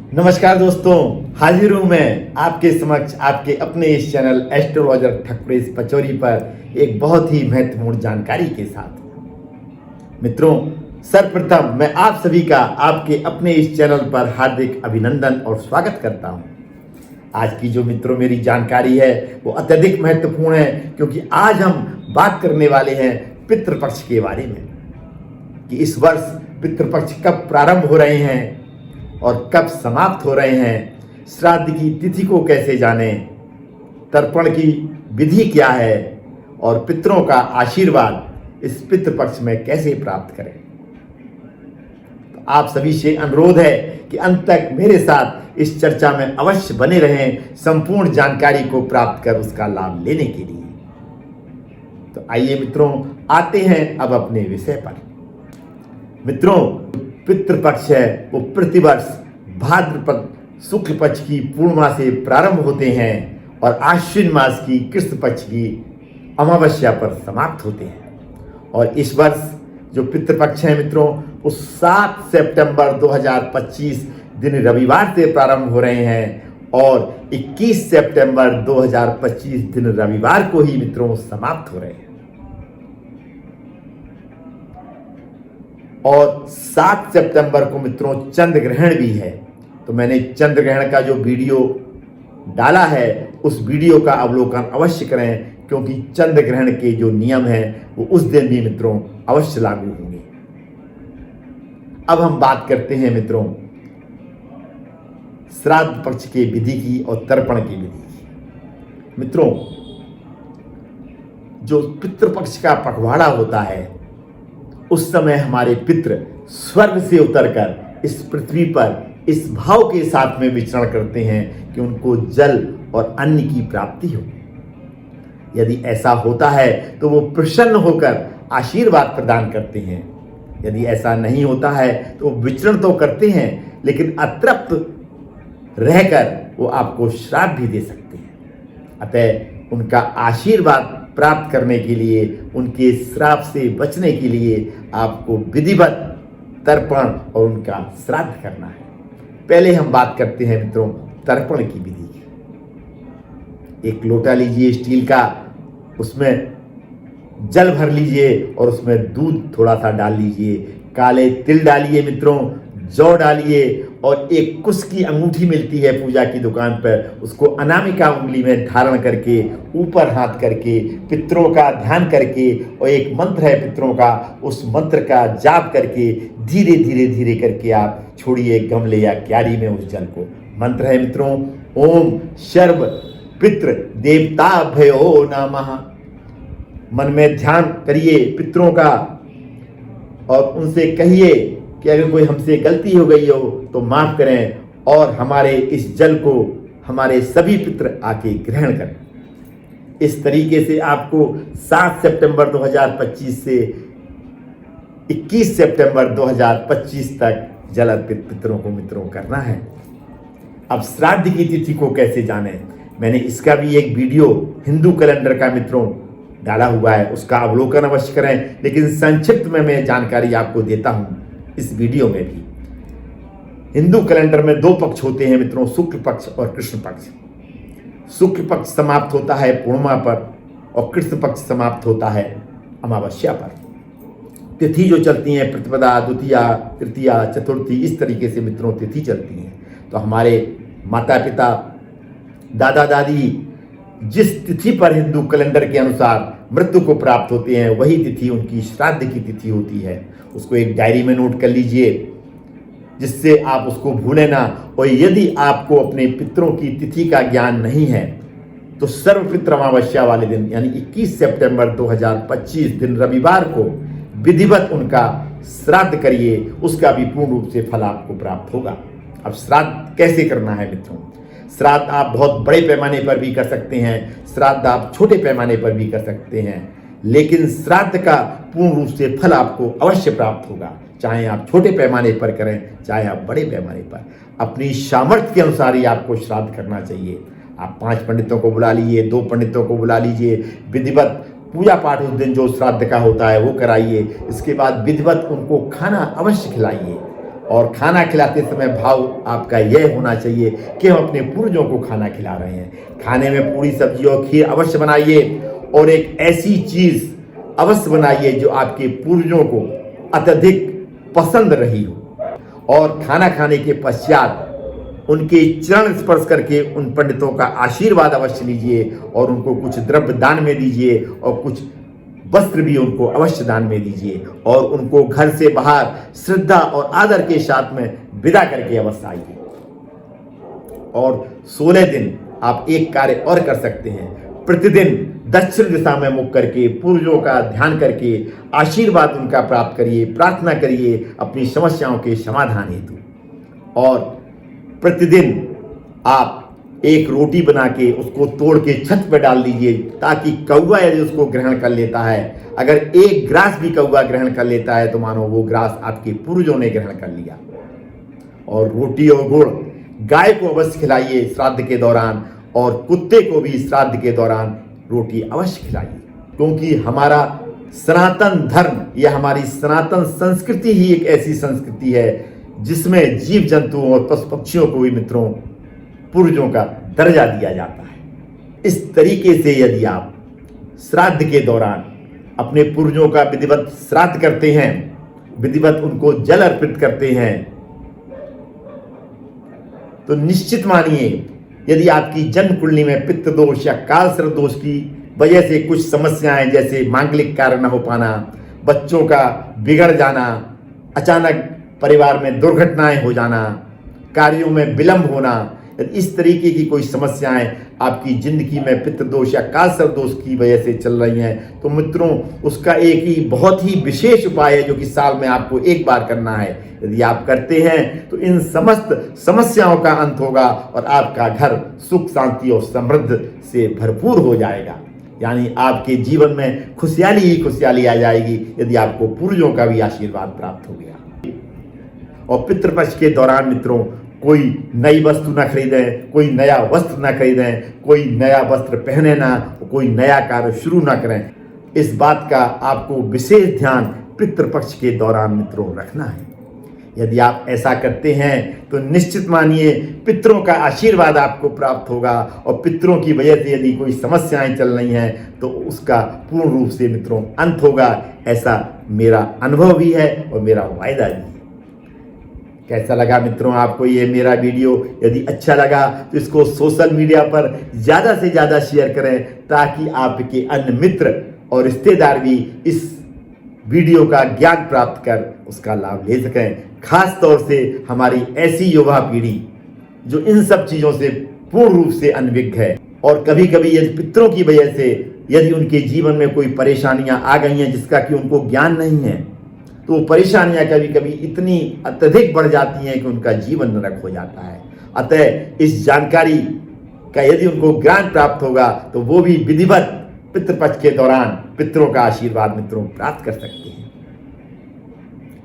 नमस्कार दोस्तों, हाजिर हूं मैं आपके समक्ष आपके अपने इस चैनल एस्ट्रोलॉजर ठकुरेश पचौरी पर एक बहुत ही महत्वपूर्ण जानकारी के साथ। मित्रों, सर्वप्रथम मैं आप सभी का आपके अपने इस चैनल पर हार्दिक अभिनंदन और स्वागत करता हूं। आज की जो मित्रों मेरी जानकारी है वो अत्यधिक महत्वपूर्ण है, क्योंकि आज हम बात करने वाले हैं पितृपक्ष के बारे में कि इस वर्ष पितृपक्ष कब प्रारंभ हो रहे हैं और कब समाप्त हो रहे हैं, श्राद्ध की तिथि को कैसे जानें, तर्पण की विधि क्या है और पितरों का आशीर्वाद इस पितृपक्ष में कैसे प्राप्त करें। तो आप सभी से अनुरोध है कि अंत तक मेरे साथ इस चर्चा में अवश्य बने रहें, संपूर्ण जानकारी को प्राप्त कर उसका लाभ लेने के लिए। तो आइए मित्रों, आते हैं अब अपने विषय पर। मित्रों, पितृपक्ष है वो प्रतिवर्ष भाद्रपद शुक्ल पक्ष की पूर्णिमा से प्रारंभ होते हैं और आश्विन मास की कृष्ण पक्ष की अमावस्या पर समाप्त होते हैं। और इस वर्ष जो पितृपक्ष है मित्रों वो 7 सितंबर 2025 दिन रविवार से प्रारंभ हो रहे हैं और 21 सितंबर 2025 दिन रविवार को ही मित्रों समाप्त हो रहे हैं। और 7 सितंबर को मित्रों चंद्र ग्रहण भी है। तो मैंने चंद्र ग्रहण का जो वीडियो डाला है उस वीडियो का अवलोकन अवश्य करें, क्योंकि चंद्र ग्रहण के जो नियम हैं वो उस दिन भी मित्रों अवश्य लागू होंगे। अब हम बात करते हैं मित्रों श्राद्ध पक्ष के विधि की और तर्पण की विधि की। मित्रों, जो पितृपक्ष का पखवाड़ा होता है उस समय हमारे पितृ स्वर्ग से उतरकर इस पृथ्वी पर इस भाव के साथ में विचरण करते हैं कि उनको जल और अन्न की प्राप्ति हो। यदि ऐसा होता है तो वो प्रसन्न होकर आशीर्वाद प्रदान करते हैं। यदि ऐसा नहीं होता है तो विचरण तो करते हैं लेकिन अतृप्त रहकर वो आपको श्राप भी दे सकते हैं। अतः उनका आशीर्वाद प्राप्त करने के लिए, उनके श्राप से बचने के लिए आपको विधिवत तर्पण और उनका श्राद्ध करना है। पहले हम बात करते हैं मित्रों तर्पण की विधि की। एक लोटा लीजिए स्टील का, उसमें जल भर लीजिए और उसमें दूध थोड़ा सा डाल लीजिए, काले तिल डालिए मित्रों, जौ डालिए और एक कुश की अंगूठी मिलती है पूजा की दुकान पर, उसको अनामिका उंगली में धारण करके ऊपर हाथ करके पितरों का ध्यान करके, और एक मंत्र है पितरों का, उस मंत्र का जाप करके धीरे धीरे धीरे करके आप छोड़िए गमले या क्यारी में उस जल को। मंत्र है मित्रों ओम सर्व पितृ देवता भयो नमः। मन में ध्यान करिए पितरों का और उनसे कहिए कि अगर कोई हमसे गलती हो गई हो तो माफ करें और हमारे इस जल को हमारे सभी पितृ आके ग्रहण करें। इस तरीके से आपको 7 सितंबर 2025 से 21 सितंबर 2025 तक जल अर्पित पितरों को मित्रों करना है। अब श्राद्ध की तिथि को कैसे जानें, मैंने इसका भी एक वीडियो हिंदू कैलेंडर का मित्रों डाला हुआ है, उसका अवलोकन अवश्य करें। लेकिन संक्षिप्त में मैं जानकारी आपको देता हूं इस वीडियो में भी। हिंदू कैलेंडर में 2 पक्ष होते हैं मित्रों, शुक्ल पक्ष और कृष्ण पक्ष। शुक्ल पक्ष समाप्त होता है पूर्णिमा पर और कृष्ण पक्ष समाप्त होता है अमावस्या पर। तिथि जो चलती हैं प्रतिपदा, द्वितीया, तृतीया, चतुर्थी, इस तरीके से मित्रों तिथि चलती हैं। तो हमारे माता पिता, दादा दादी जिस तिथि पर हिंदू कैलेंडर के अनुसार मृत्यु को प्राप्त होते हैं वही तिथि उनकी श्राद्ध की तिथि होती है। उसको एक डायरी में नोट कर लीजिए जिससे आप उसको भूलें ना। और यदि आपको अपने पितरों की तिथि का ज्ञान नहीं है तो सर्वपितृ अमावस्या वाले दिन यानी 21 सितंबर 2025 दिन रविवार को विधिवत उनका श्राद्ध करिए, उसका भी पूर्ण रूप से फल आपको प्राप्त होगा। अब श्राद्ध कैसे करना है मित्रों? श्राद्ध आप बहुत बड़े पैमाने पर भी कर सकते हैं, श्राद्ध आप छोटे पैमाने पर भी कर सकते हैं, लेकिन श्राद्ध का पूर्ण रूप से फल आपको अवश्य प्राप्त होगा, चाहे आप छोटे पैमाने पर करें चाहे आप बड़े पैमाने पर। अपनी सामर्थ्य के अनुसार ही आपको श्राद्ध करना चाहिए। आप 5 पंडितों को बुला लीजिए, 2 पंडितों को बुला लीजिए, विधिवत पूजा पाठ उस दिन जो श्राद्ध का होता है वो कराइए। इसके बाद विधिवत उनको खाना अवश्य खिलाइए। और खाना खिलाते समय भाव आपका यह होना चाहिए कि हम अपने पूर्वजों को खाना खिला रहे हैं। खाने में पूरी सब्जी और खीर अवश्य बनाइए और एक ऐसी चीज़ अवश्य बनाइए जो आपके पूर्वजों को अत्यधिक पसंद रही हो। और खाना खाने के पश्चात उनके चरण स्पर्श करके उन पंडितों का आशीर्वाद अवश्य लीजिए और उनको कुछ द्रव्य दान में दीजिए और कुछ वस्त्र भी उनको अवश्य दान में दीजिए और उनको घर से बाहर श्रद्धा और आदर के साथ में विदा करके अवश्य आइए। और 16 दिन आप एक कार्य और कर सकते हैं। प्रतिदिन दक्षिण दिशा में मुख करके पूर्वजों का ध्यान करके आशीर्वाद उनका प्राप्त करिए, प्रार्थना करिए अपनी समस्याओं के समाधान हेतु। और प्रतिदिन आप एक रोटी बना के उसको तोड़ के छत पर डाल दीजिए ताकि कौवा यदि उसको ग्रहण कर लेता है, अगर एक ग्रास भी कौवा ग्रहण कर लेता है तो मानो वो ग्रास आपके पूर्वजों ने ग्रहण कर लिया। और रोटी और गुड़ गाय को अवश्य खिलाइए श्राद्ध के दौरान और कुत्ते को भी श्राद्ध के दौरान रोटी अवश्य खिलाइए, क्योंकि हमारा सनातन धर्म या हमारी सनातन संस्कृति ही एक ऐसी संस्कृति है जिसमें जीव जंतुओं और पशु पक्षियों को भी मित्रों पूर्वजों का दर्जा दिया जाता है। इस तरीके से यदि आप श्राद्ध के दौरान अपने पूर्वजों का विधिवत श्राद्ध करते हैं, विधिवत उनको जल अर्पित करते हैं, तो निश्चित मानिए यदि आपकी जन्म कुंडली में पित्त दोष या काल सर्प दोष की वजह से कुछ समस्याएं जैसे मांगलिक कार्य न हो पाना, बच्चों का बिगड़ जाना, अचानक परिवार में दुर्घटनाएं हो जाना, कार्यों में विलंब होना, इस तरीके की कोई समस्याएं आपकी जिंदगी में पितृ दोष या काल सर्प दोष की वजह से चल रही हैं, तो मित्रों उसका एक ही बहुत ही विशेष उपाय है जो कि साल में आपको एक बार करना है। यदि आप करते हैं तो इन समस्त समस्याओं का अंत होगा और आपका घर सुख शांति और समृद्ध से भरपूर हो जाएगा। यानी आपके जीवन में खुशहाली ही खुशहाली आ जाएगी यदि आपको पूर्वजों का भी आशीर्वाद प्राप्त हो गया। और पितृपक्ष के दौरान मित्रों कोई नई वस्तु ना खरीदें, कोई नया वस्त्र ना खरीदें, कोई नया वस्त्र पहने ना, कोई नया कार्य शुरू ना करें। इस बात का आपको विशेष ध्यान पितृपक्ष के दौरान मित्रों रखना है। यदि आप ऐसा करते हैं तो निश्चित मानिए पितरों का आशीर्वाद आपको प्राप्त होगा और पितरों की वजह से यदि कोई समस्याएं चल रही हैं तो उसका पूर्ण रूप से मित्रों अंत होगा। ऐसा मेरा अनुभव भी है और मेरा वायदा भी है। कैसा लगा मित्रों आपको ये मेरा वीडियो? यदि अच्छा लगा तो इसको सोशल मीडिया पर ज़्यादा से ज़्यादा शेयर करें ताकि आपके अन्य मित्र और रिश्तेदार भी इस वीडियो का ज्ञान प्राप्त कर उसका लाभ ले सकें। खास तौर से हमारी ऐसी युवा पीढ़ी जो इन सब चीज़ों से पूर्ण रूप से अनभिज्ञ है और कभी कभी यदि पितरों की वजह से यदि उनके जीवन में कोई परेशानियां आ गई हैं जिसका कि उनको ज्ञान नहीं है, तो वो परेशानियां कभी कभी इतनी अत्यधिक बढ़ जाती हैं कि उनका जीवन नरक हो जाता है। अतः इस जानकारी का यदि उनको ज्ञान प्राप्त होगा तो वो भी विधिवत पितृपक्ष के दौरान पितरों का आशीर्वाद मित्रों प्राप्त कर सकते हैं।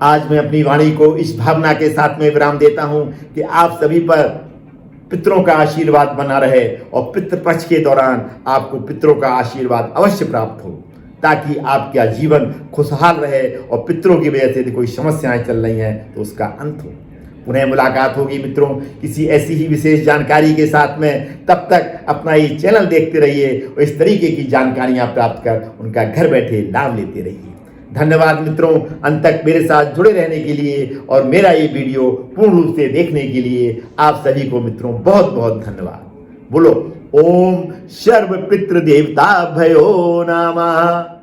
आज मैं अपनी वाणी को इस भावना के साथ में विराम देता हूं कि आप सभी पर पितरों का आशीर्वाद बना रहे और पितृपक्ष के दौरान आपको पितरों का आशीर्वाद अवश्य प्राप्त हो ताकि आपका जीवन खुशहाल रहे और पितरों की वजह से यदि कोई समस्याएं चल रही हैं तो उसका अंत हो। पुनः मुलाकात होगी मित्रों किसी ऐसी ही विशेष जानकारी के साथ में। तब तक अपना ये चैनल देखते रहिए और इस तरीके की जानकारियां प्राप्त कर उनका घर बैठे लाभ लेते रहिए। धन्यवाद मित्रों, अंत तक मेरे साथ जुड़े रहने के लिए और मेरा ये वीडियो पूर्ण रूप से देखने के लिए आप सभी को मित्रों बहुत बहुत धन्यवाद। बोलो ओम सर्व पितृ देवता भयो नमः।